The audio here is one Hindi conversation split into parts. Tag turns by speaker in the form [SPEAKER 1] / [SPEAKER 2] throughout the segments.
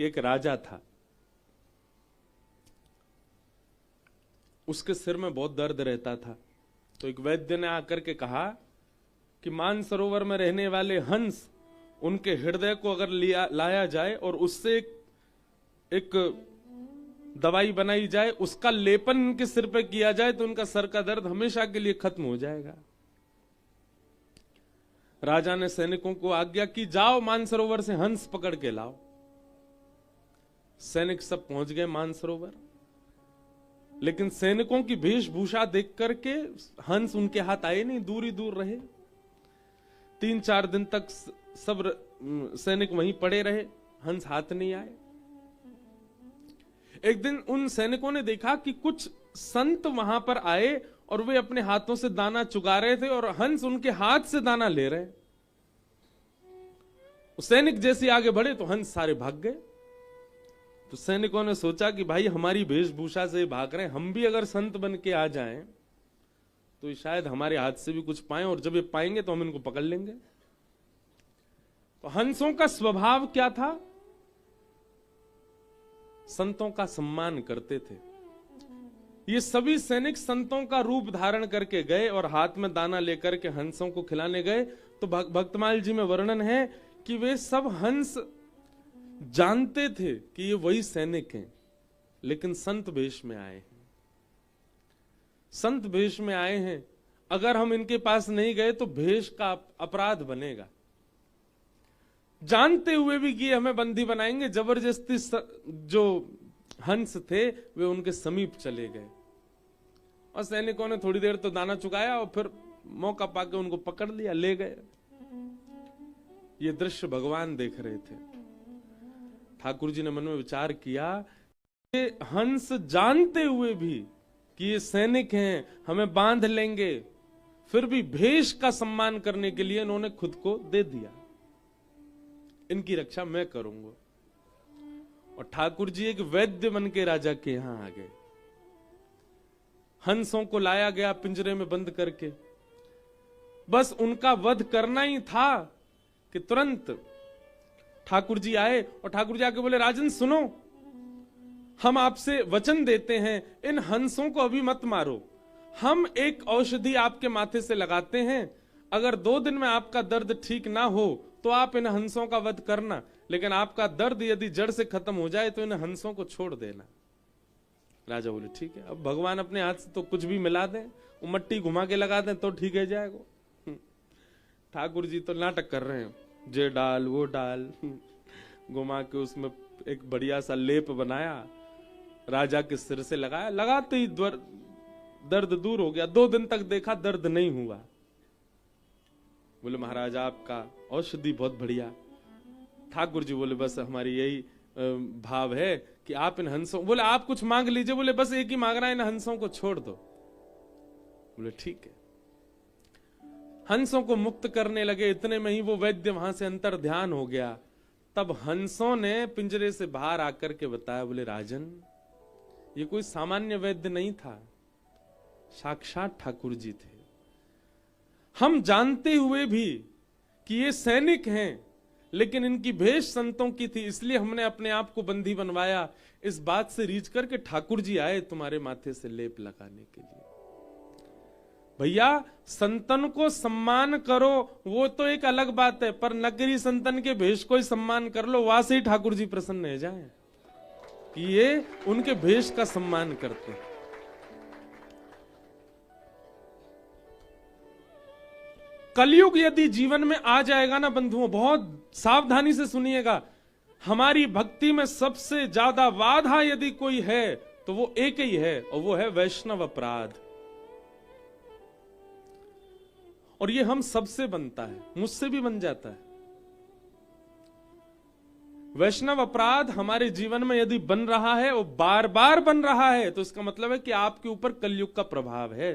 [SPEAKER 1] कि एक राजा था, उसके सिर में बहुत दर्द रहता था। तो एक वैद्य ने आकर के कहा कि मानसरोवर में रहने वाले हंस, उनके हृदय को अगर लाया जाए और उससे एक दवाई बनाई जाए, उसका लेपन उनके सिर पे किया जाए तो उनका सर का दर्द हमेशा के लिए खत्म हो जाएगा। राजा ने सैनिकों को आज्ञा की, जाओ मानसरोवर से हंस पकड़ के लाओ। सैनिक सब पहुंच गए मानसरोवर, लेकिन सैनिकों की वेशभूषा देख करके हंस उनके हाथ आए नहीं, दूर ही दूर रहे। 3-4 दिन तक सब सैनिक वहीं पड़े रहे, हंस हाथ नहीं आए। एक दिन उन सैनिकों ने देखा कि कुछ संत वहां पर आए और वे अपने हाथों से दाना चुगा रहे थे और हंस उनके हाथ से दाना ले रहे। सैनिक जैसे आगे बढ़े तो हंस सारे भाग गए। तो सैनिकों ने सोचा कि भाई हमारी वेशभूषा से भाग रहे हैं, हम भी अगर संत बन के आ जाएं तो शायद हमारे हाथ से भी कुछ पाएं, और जब ये पाएंगे तो हम इनको पकड़ लेंगे। तो हंसों का स्वभाव क्या था? संतों का सम्मान करते थे। ये सभी सैनिक संतों का रूप धारण करके गए और हाथ में दाना लेकर के हंसों को खिलाने गए। तो भक्तमाल जी में वर्णन है कि वे सब हंस जानते थे कि ये वही सैनिक हैं, लेकिन संत वेश में आए हैं। संत वेश में आए हैं, अगर हम इनके पास नहीं गए तो भेष का अपराध बनेगा। जानते हुए भी कि हमें बंदी बनाएंगे, जबरदस्ती जो हंस थे वे उनके समीप चले गए और सैनिकों ने थोड़ी देर तो दाना चुकाया और फिर मौका पाके उनको पकड़ लिया, ले गए। ये दृश्य भगवान देख रहे थे। ठाकुर जी ने मन में विचार किया कि हंस जानते हुए भी कि ये सैनिक हैं, हमें बांध लेंगे, फिर भी भेष का सम्मान करने के लिए इन्होंने खुद को दे दिया। इनकी रक्षा मैं करूंगा। और ठाकुर जी एक वैद्य बन के राजा के यहां आ गए। हंसों को लाया गया पिंजरे में बंद करके, बस उनका वध करना ही था कि तुरंत ठाकुर जी आए और ठाकुर जी आके बोले, राजन सुनो, हम आपसे वचन देते हैं, इन हंसों को अभी मत मारो। हम एक औषधि आपके माथे से लगाते हैं, अगर 2 दिन में आपका दर्द ठीक ना हो तो आप इन हंसों का वध करना, लेकिन आपका दर्द यदि जड़ से खत्म हो जाए तो इन हंसों को छोड़ देना। राजा बोले ठीक है। अब भगवान अपने हाथ से तो कुछ भी मिला दें, वो मट्टी घुमा के लगा दें तो ठीक है जाएगा। ठाकुर जी तो नाटक कर रहे हैं, जे डाल वो डाल, घुमा के उसमें एक बढ़िया सा लेप बनाया, राजा के सिर से लगाया, लगाते ही दर्द दूर हो गया। 2 दिन तक देखा दर्द नहीं हुआ। बोले महाराज आपका औषधि बहुत बढ़िया। ठाकुर जी बोले बस हमारी यही भाव है कि आप इन हंसों, बोले आप कुछ मांग लीजिए, बोले बस एक ही मांग रहा है, इन हंसों को छोड़ दो। बोले ठीक है। हंसों को मुक्त करने लगे, इतने में ही वो वैद्य वहां से अंतर ध्यान हो गया। तब हंसों ने पिंजरे से बाहर आकर के बताया, बोले राजन ये कोई सामान्य वैद्य नहीं था, साक्षात ठाकुर जी थे। हम जानते हुए भी कि ये सैनिक हैं, लेकिन इनकी भेष संतों की थी, इसलिए हमने अपने आप को बंदी बनवाया। इस बात से रीझ करके ठाकुर जी आए तुम्हारे माथे से लेप लगाने के लिए। भैया संतन को सम्मान करो वो तो एक अलग बात है, पर नकली संतन के भेष को ही सम्मान कर लो, वहां से ही ठाकुर जी प्रसन्न हो जाए कि ये उनके भेष का सम्मान करते हैं। कलयुग यदि जीवन में आ जाएगा ना बंधुओं, बहुत सावधानी से सुनिएगा, हमारी भक्ति में सबसे ज्यादा बाधा यदि कोई है तो वो एक ही है, और वो है वैष्णव अपराध। और ये हम सबसे बनता है, मुझसे भी बन जाता है। वैष्णव अपराध हमारे जीवन में यदि बन रहा है और बार बार बन रहा है तो इसका मतलब है कि आपके ऊपर कलयुग का प्रभाव है।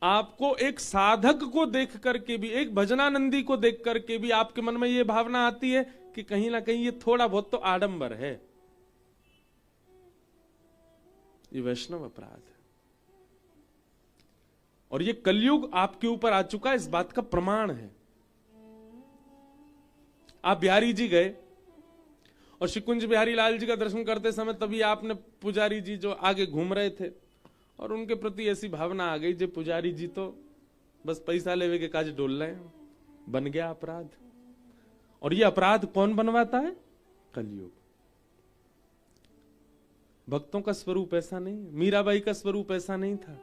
[SPEAKER 1] आपको एक साधक को देख करके भी, एक भजनानंदी को देख करके भी आपके मन में यह भावना आती है कि कहीं ना कहीं ये थोड़ा बहुत तो आडंबर है। ये वैष्णव अपराध है और ये कलयुग आपके ऊपर आ चुका है, इस बात का प्रमाण है। आप बिहारी जी गए और श्री कुंज बिहारी लाल जी का दर्शन करते समय तभी आपने पुजारी जी जो आगे घूम रहे थे और उनके प्रति ऐसी भावना आ गई, जो पुजारी जी तो बस पैसा लेवे के काज डोल रहे हैं, बन गया अपराध। और ये अपराध कौन बनवाता है? कलयुग। भक्तों का स्वरूप ऐसा नहीं, मीराबाई का स्वरूप ऐसा नहीं था।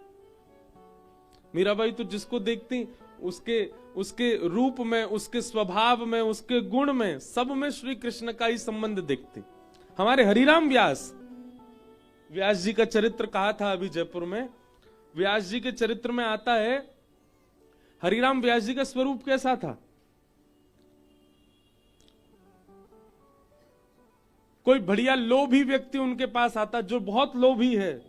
[SPEAKER 1] मीराबाई तो जिसको देखती उसके रूप में, उसके स्वभाव में, उसके गुण में, सब में श्री कृष्ण का ही संबंध देखती। हमारे हरिराम व्यास जी का चरित्र कहा था अभी जयपुर में, व्यास जी के चरित्र में आता है हरिराम व्यास जी का स्वरूप कैसा था। कोई बढ़िया लोभी व्यक्ति उनके पास आता, जो बहुत लोभी है,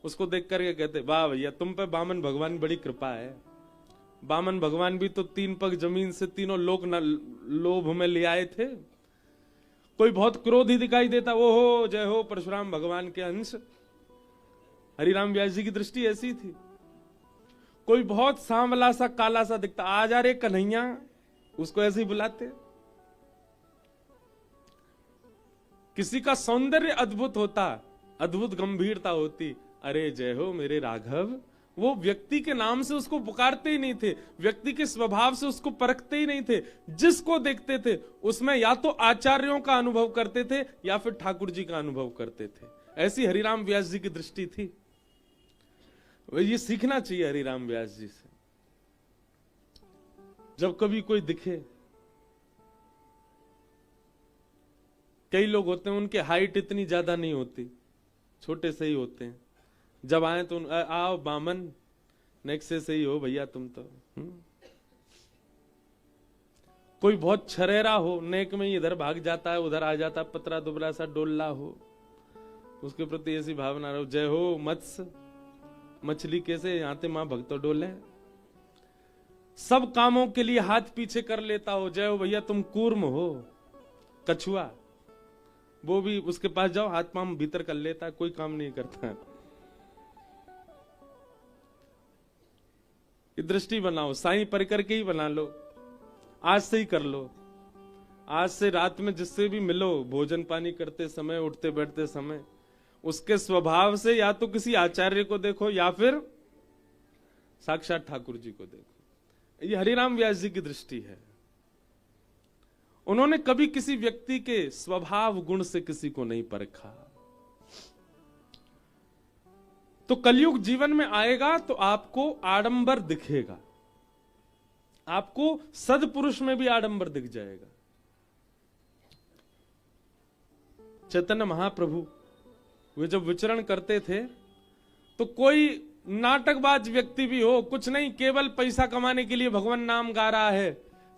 [SPEAKER 1] उसको देख करके कहते, वाह भैया तुम पे बामन भगवान बड़ी कृपा है। बामन भगवान भी तो 3 पग जमीन से तीनों लोक लोभ में ले आए थे। कोई बहुत क्रोधी दिखाई देता, वो हो जय हो परशुराम भगवान के अंश। हरिराम व्यास जी की दृष्टि ऐसी थी। कोई बहुत सांवला सा काला सा दिखता, आ जा रे कन्हैया, उसको ऐसे ही बुलाते। किसी का सौंदर्य अद्भुत होता, अद्भुत गंभीरता होती, अरे जय हो मेरे राघव, वो व्यक्ति के नाम से उसको पुकारते ही नहीं थे, व्यक्ति के स्वभाव से उसको परखते ही नहीं थे। जिसको देखते थे उसमें या तो आचार्यों का अनुभव करते थे या फिर ठाकुर जी का अनुभव करते थे। ऐसी हरिराम व्यास जी की दृष्टि थी। ये सीखना चाहिए हरिराम व्यास जी से। जब कभी कोई दिखे, कई लोग होते हैं उनके हाइट इतनी ज्यादा नहीं होती, छोटे से ही होते हैं, जब आए तो आओ बामन, नेक्स्ट से ही हो भैया तुम तो। कोई बहुत छरेरा हो, नेक में इधर भाग जाता है उधर आ जाता है, पतरा दुबला सा डोल्ला हो, उसके प्रति ऐसी भावना रहो, जय हो मत्स्य, मछली कैसे यहाँ ते मां भक्तो डोले। सब कामों के लिए हाथ पीछे कर लेता हो, जय हो भैया तुम कूर्म हो, कछुआ, वो भी उसके पास जाओ हाथ पांव भीतर कर लेता है, कोई काम नहीं करता है। दृष्टि बनाओ, साईं परिकर के ही बना लो, आज से ही कर लो। आज से रात में जिससे भी मिलो, भोजन पानी करते समय, उठते बैठते समय, उसके स्वभाव से या तो किसी आचार्य को देखो या फिर साक्षात ठाकुर जी को देखो। ये हरिराम व्यास जी की दृष्टि है। उन्होंने कभी किसी व्यक्ति के स्वभाव गुण से किसी को नहीं परखा। तो कलयुग जीवन में आएगा तो आपको आडंबर दिखेगा, आपको सदपुरुष में भी आडंबर दिख जाएगा। चैतन्य महाप्रभु वे जब विचरण करते थे तो कोई नाटकबाज व्यक्ति भी हो, कुछ नहीं, केवल पैसा कमाने के लिए भगवान नाम गा रहा है,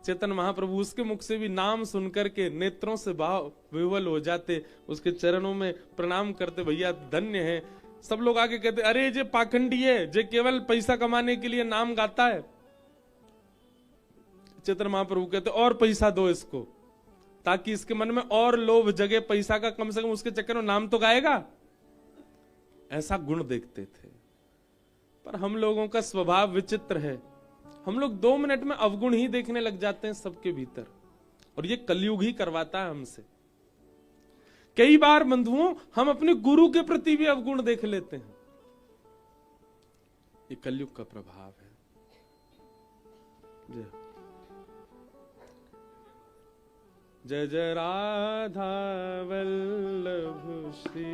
[SPEAKER 1] चैतन्य महाप्रभु उसके मुख से भी नाम सुनकर के नेत्रों से भाव विह्वल हो जाते, उसके चरणों में प्रणाम करते, भैया धन्य है। सब लोग आगे कहते, अरे जे पाखंडी है, जे केवल पैसा कमाने के लिए नाम गाता है। चैतन्य महाप्रभु कहते, और पैसा दो इसको, ताकि इसके मन में और लोभ जगे, पैसा का कम से कम उसके चक्कर में नाम तो गाएगा। ऐसा गुण देखते थे। पर हम लोगों का स्वभाव विचित्र है, हम लोग 2 मिनट में अवगुण ही देखने लग जाते हैं सबके भीतर, और ये कलयुग ही करवाता है हमसे। कई बार बंधुओं हम अपने गुरु के प्रति भी अवगुण देख लेते हैं, ये कलयुग का प्रभाव है। जय जय राधा वल्लभ श्री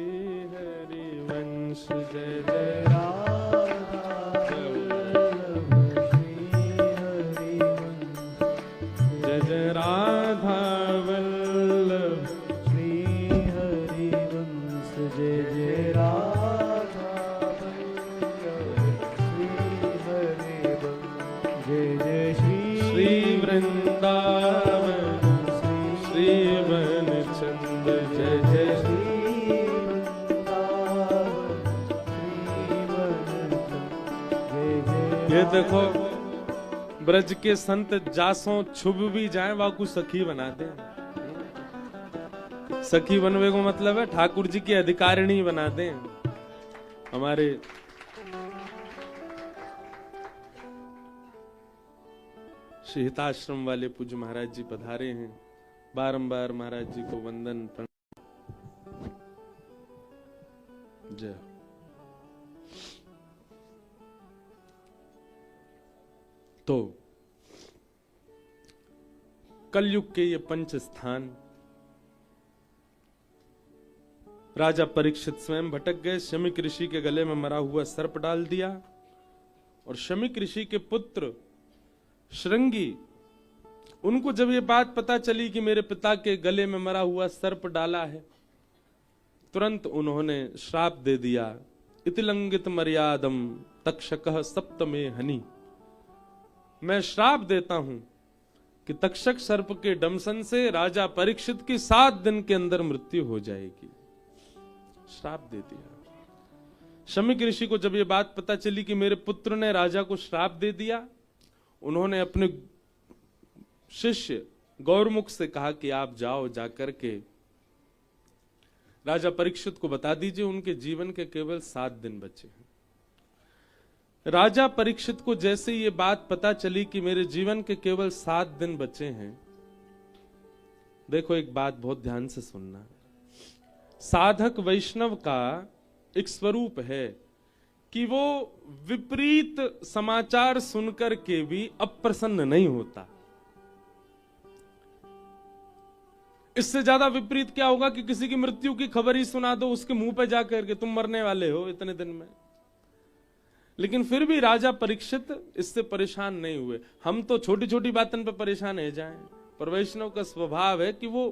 [SPEAKER 1] हरिवंश, जय जय राधा वल्लभ श्री हरिवंश, जय जय राधा वल्लभ श्री हरिवंश, जय जय राधा वल्लभ श्री हरिवंश, जय जय श्री वृंदावन श्रीवन चंद, जय जय श्री ये देखो ब्रज के संत जासों छुप भी जाए वाकू सखी बना दे। सखी बनवे को मतलब है ठाकुर जी की अधिकारिणी बना दे। हमारे श्री हिताश्रम वाले पूज्य महाराज जी पधारे हैं, बारंबार महाराज जी को वंदन प्रणाम। जय। तो कलयुग के ये पंच स्थान, राजा परीक्षित स्वयं भटक गए, शमीक ऋषि के गले में मरा हुआ सर्प डाल दिया, और शमीक ऋषि के पुत्र श्रृंगी, उनको जब ये बात पता चली कि मेरे पिता के गले में मरा हुआ सर्प डाला है, तुरंत उन्होंने श्राप दे दिया, इति लंघित मर्यादम तक्षकः सप्तमे हनि। मैं श्राप देता हूं कि तक्षक सर्प के डंसन से राजा परीक्षित की 7 दिन के अंदर मृत्यु हो जाएगी। श्राप दे दिया। शमीक ऋषि को जब ये बात पता चली कि मेरे पुत्र ने राजा को श्राप दे दिया, उन्होंने अपने शिष्य गौरमुख से कहा कि आप जाओ, जाकर के राजा परीक्षित को बता दीजिए उनके जीवन के केवल 7 दिन बचे हैं। राजा परीक्षित को जैसे ये बात पता चली कि मेरे जीवन के केवल 7 दिन बचे हैं, देखो एक बात बहुत ध्यान से सुनना, साधक वैष्णव का एक स्वरूप है कि वो विपरीत समाचार सुनकर के भी अप्रसन्न नहीं होता। इससे ज्यादा विपरीत क्या होगा कि किसी की मृत्यु की खबर ही सुना दो उसके मुंह पे जाकर के, तुम मरने वाले हो इतने दिन में। लेकिन फिर भी राजा परीक्षित इससे परेशान नहीं हुए। हम तो छोटी छोटी बातों पे परेशान है जाएं, पर वैष्णव का स्वभाव है कि वो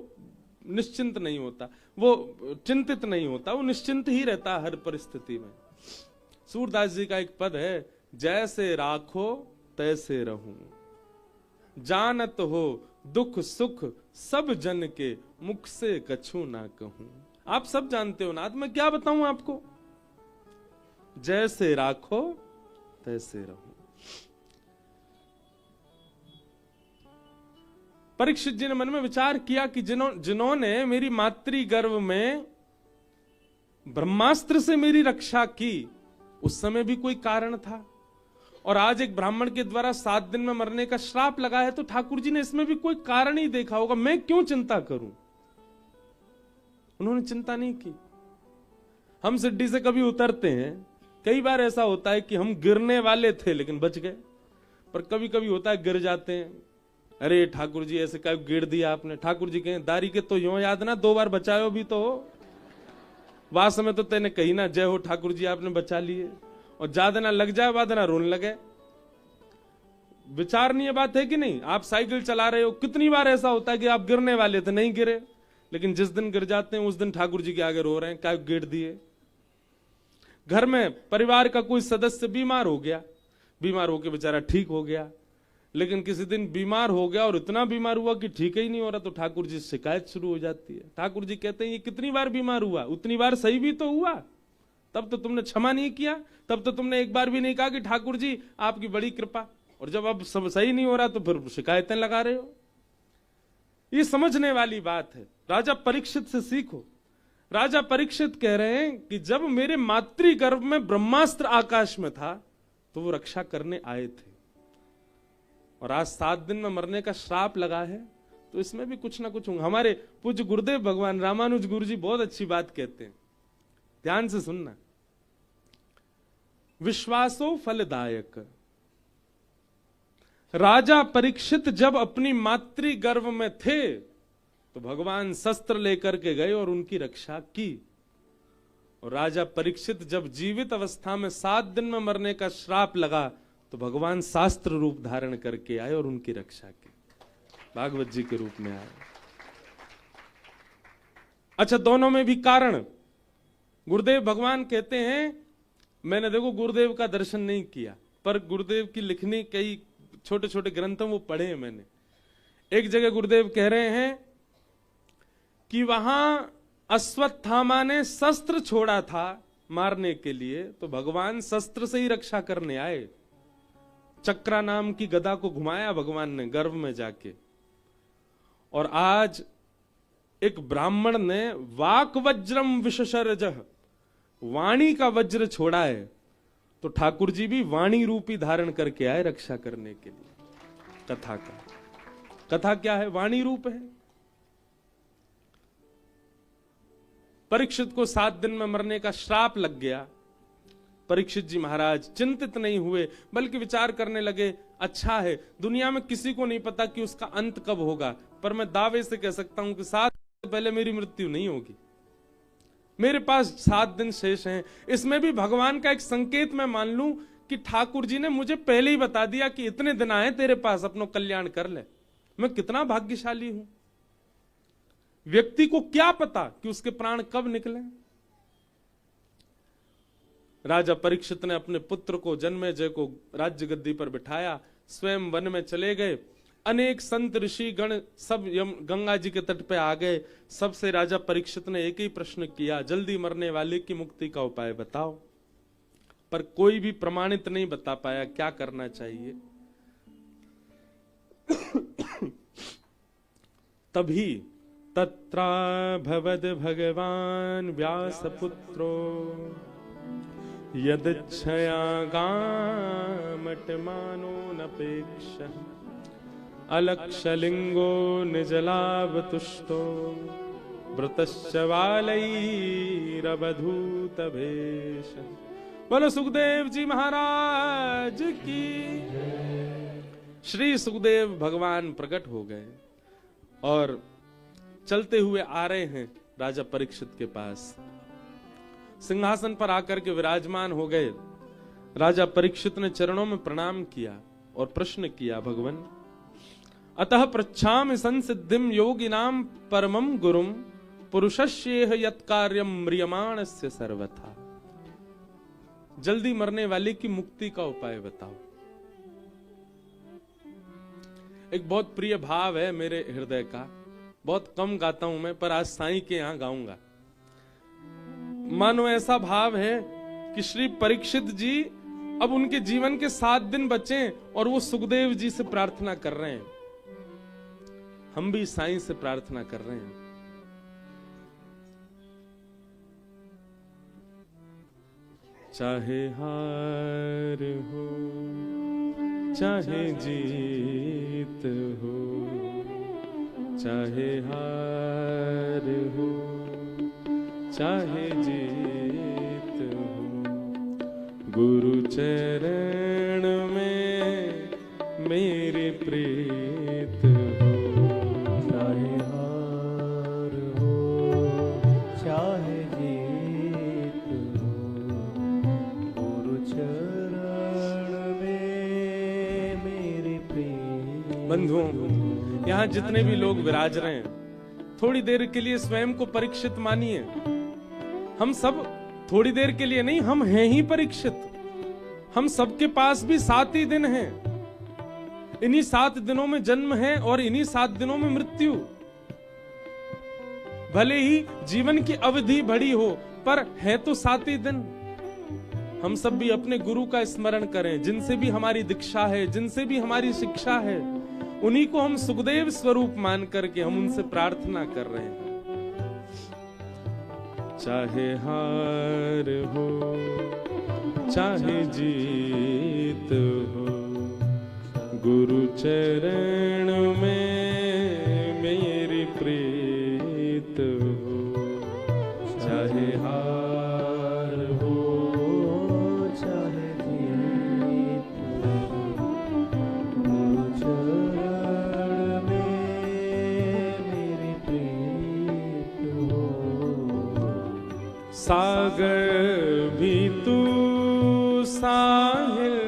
[SPEAKER 1] निश्चिंत नहीं होता, वो चिंतित नहीं होता, वो निश्चिंत ही रहता हर परिस्थिति में। सूरदास जी का एक पद है, जैसे राखो तैसे रहूं, जानत हो दुख सुख सब जन के, मुख से कछु ना कहूं। आप सब जानते हो ना, आज मैं क्या बताऊं आपको। जैसे राखो तैसे रहो। परीक्षित जी ने मन में विचार किया कि जिन्होंने मेरी मातृ गर्भ में ब्रह्मास्त्र से मेरी रक्षा की, उस समय भी कोई कारण था, और आज एक ब्राह्मण के द्वारा 7 दिन में मरने का श्राप लगा है, तो ठाकुर जी ने इसमें भी कोई कारण ही देखा होगा, मैं क्यों चिंता करूं। उन्होंने चिंता नहीं की। हम सिड्डी से कभी उतरते हैं, कई बार ऐसा होता है कि हम गिरने वाले थे लेकिन बच गए, पर कभी कभी होता है गिर जाते हैं, अरे ठाकुर जी ऐसे क्या गिर दिया आपने। ठाकुर जी कहें दारी के तो यूं याद ना, 2 बार बचायो भी तो हो, वास में तो तेने कही ना जय हो ठाकुर जी आपने बचा लिए, और ज्यादा ना लग जाए बाद ना रोने लगे। विचारणीय बात है कि नहीं। आप साइकिल चला रहे हो, कितनी बार ऐसा होता है कि आप गिरने वाले थे नहीं गिरे, लेकिन जिस दिन गिर जाते हैं उस दिन ठाकुर जी के आगे रो रहे हैं क्या गिर दिए। घर में परिवार का कोई सदस्य बीमार हो गया, बीमार होकर बेचारा ठीक हो गया, लेकिन किसी दिन बीमार हो गया और इतना बीमार हुआ कि ठीक ही नहीं हो रहा, तो ठाकुर जी से शिकायत शुरू हो जाती है। ठाकुर जी कहते हैं ये कितनी बार बीमार हुआ, उतनी बार सही भी तो हुआ, तब तो तुमने क्षमा नहीं किया, तब तो तुमने एक बार भी नहीं कहा कि ठाकुर जी आपकी बड़ी कृपा, और जब अब सब सही नहीं हो रहा तो फिर शिकायतें लगा रहे हो। ये समझने वाली बात है, राजा परीक्षित से सीखो। राजा परीक्षित कह रहे हैं कि जब मेरे मातृ गर्भ में ब्रह्मास्त्र आकाश में था तो वो रक्षा करने आए थे, और आज 7 दिन में मरने का श्राप लगा है, तो इसमें भी कुछ ना कुछ होगा। हमारे पूज्य गुरुदेव भगवान रामानुज गुरु जी बहुत अच्छी बात कहते हैं, ध्यान से सुनना। विश्वासो फलदायक। राजा परीक्षित जब अपनी मातृ गर्भ में थे तो भगवान शस्त्र लेकर के गए और उनकी रक्षा की, और राजा परीक्षित जब जीवित अवस्था में 7 दिन में मरने का श्राप लगा तो भगवान शास्त्र रूप धारण करके आए और उनकी रक्षा की, भागवत जी के रूप में आए। अच्छा, दोनों में भी कारण। गुरुदेव भगवान कहते हैं, मैंने देखो गुरुदेव का दर्शन नहीं किया, पर गुरुदेव की लिखनी कई छोटे छोटे ग्रंथों वो पढ़े हैं मैंने। एक जगह गुरुदेव कह रहे हैं कि वहां अश्वत्थामा ने शस्त्र छोड़ा था मारने के लिए, तो भगवान शस्त्र से ही रक्षा करने आए। चक्रा नाम की गदा को घुमाया भगवान ने गर्भ में जाके, और आज एक ब्राह्मण ने वाक वज्रम विशशरजह, वाणी का वज्र छोड़ा है, तो ठाकुर जी भी वाणी रूपी धारण करके आए रक्षा करने के लिए। कथा का, कथा क्या है? वाणी रूप है। परीक्षित को 7 दिन में मरने का श्राप लग गया। परीक्षित जी महाराज चिंतित नहीं हुए, बल्कि विचार करने लगे, अच्छा है, दुनिया में किसी को नहीं पता कि उसका अंत कब होगा, पर मैं दावे से कह सकता हूं कि 7 दिन पहले मेरी मृत्यु नहीं होगी। मेरे पास 7 दिन शेष हैं। इसमें भी भगवान का एक संकेत मैं मान लूं कि ठाकुर जी ने मुझे पहले ही बता दिया कि इतने दिन आए तेरे पास, अपनो कल्याण कर ले। मैं कितना भाग्यशाली हूं। व्यक्ति को क्या पता कि उसके प्राण कब निकले। राजा परीक्षित ने अपने पुत्र को जन्मेजय को राज्य गद्दी पर बिठाया, स्वयं वन में चले गए। अनेक संत ऋषि गण सब गंगा जी के तट पे आ गए। सबसे राजा परीक्षित ने एक ही प्रश्न किया, जल्दी मरने वाले की मुक्ति का उपाय बताओ। पर कोई भी प्रमाणित नहीं बता पाया क्या करना चाहिए। तभी तत्रा भवद भगवान व्यासपुत्रो यदच्छया गामटमानो नपेक्ष अलक्षलिंगो निजलाभ तुष्टो वृतश्च वालैरवधूत भेष। बोलो सुखदेव जी महाराज की। श्री सुखदेव भगवान प्रकट हो गए और चलते हुए आ रहे हैं राजा परीक्षित के पास। सिंहासन पर आकर के विराजमान हो गए। राजा परीक्षित ने चरणों में प्रणाम किया और प्रश्न किया, भगवान अतः पृच्छामि संसिद्धिम योगिनाम परमं गुरुम पुरुषस्येह यत्कार्यं म्रियमाणस्य सर्वथा। जल्दी मरने वाले की मुक्ति का उपाय बताओ। एक बहुत प्रिय भाव है मेरे हृदय का, बहुत कम गाता हूं मैं, पर आज साईं के यहां गाऊंगा। मानो ऐसा भाव है कि श्री परीक्षित जी अब उनके जीवन के 7 दिन बचे और वो सुखदेव जी से प्रार्थना कर रहे हैं। हम भी साईं से प्रार्थना कर रहे हैं। चाहे हार हो चाहे जीत हो, चाहे हार हो चाहे जीत हो, गुरु चरण में मेरी प्रीत हो।
[SPEAKER 2] चाहे हार हो चाहे जीत हो, गुरु चरण में मेरी प्रीत।
[SPEAKER 1] बंधुओं, यहाँ जितने भी लोग विराज रहे हैं, थोड़ी देर के लिए स्वयं को परीक्षित मानिए। हम सब थोड़ी देर के लिए नहीं, हम हैं ही परीक्षित। हम सबके पास भी 7 ही दिन हैं। इन्हीं 7 दिनों में जन्म है और इन्हीं 7 दिनों में मृत्यु। भले ही जीवन की अवधि बड़ी हो, पर है तो 7 ही दिन। हम सब भी अपने गुरु का स्मरण करें, जिनसे भी हमारी दीक्षा है, जिनसे भी हमारी शिक्षा है, उन्हीं को हम सुखदेव स्वरूप मान करके हम उनसे प्रार्थना कर रहे हैं। चाहे हार हो चाहे जीत हो, गुरु चरण में मेरी प्रीत हो। चाहे हार हो
[SPEAKER 2] चाहे जीत हो, गुरु चरण में मेरी प्रीत हो।
[SPEAKER 1] सागर भी तू साहिल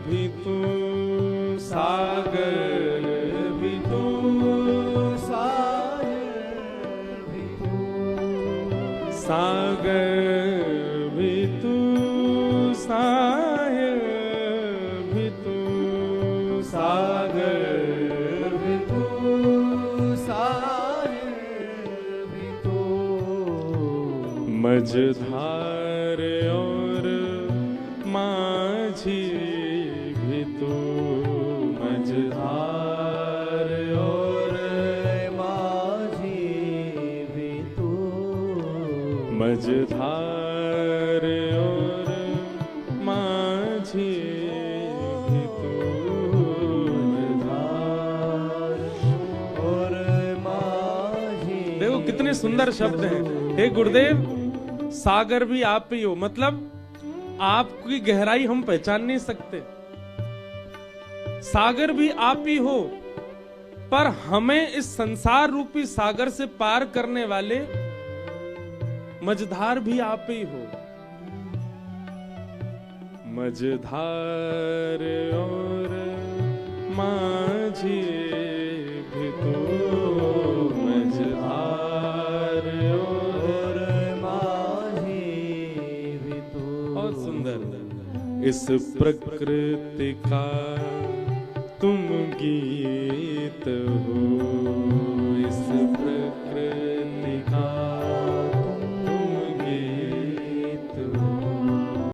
[SPEAKER 1] भी तू, सागर भी तू
[SPEAKER 2] साहिल भी तू,
[SPEAKER 1] सागर भी तू साहिल भी तू, सागर
[SPEAKER 2] भी तू साहिल भी तू,
[SPEAKER 1] मझधार और माझी भी तू, मझधार और
[SPEAKER 2] माझी भी तू,
[SPEAKER 1] मझधार और माझी भी तू,
[SPEAKER 2] मझधार और माझी
[SPEAKER 1] देखो कितने सुंदर शब्द हैं। हे गुरुदेव, सागर भी आप ही हो, मतलब आपकी गहराई हम पहचान नहीं सकते। सागर भी आप ही हो, पर हमें इस संसार रूपी सागर से पार करने वाले मझधार भी आप ही हो। मझधार और माझी भी तो, मझधार और
[SPEAKER 2] माझी भी तू।
[SPEAKER 1] बहुत सुंदर। इस प्रकृति का तुम गीत हो,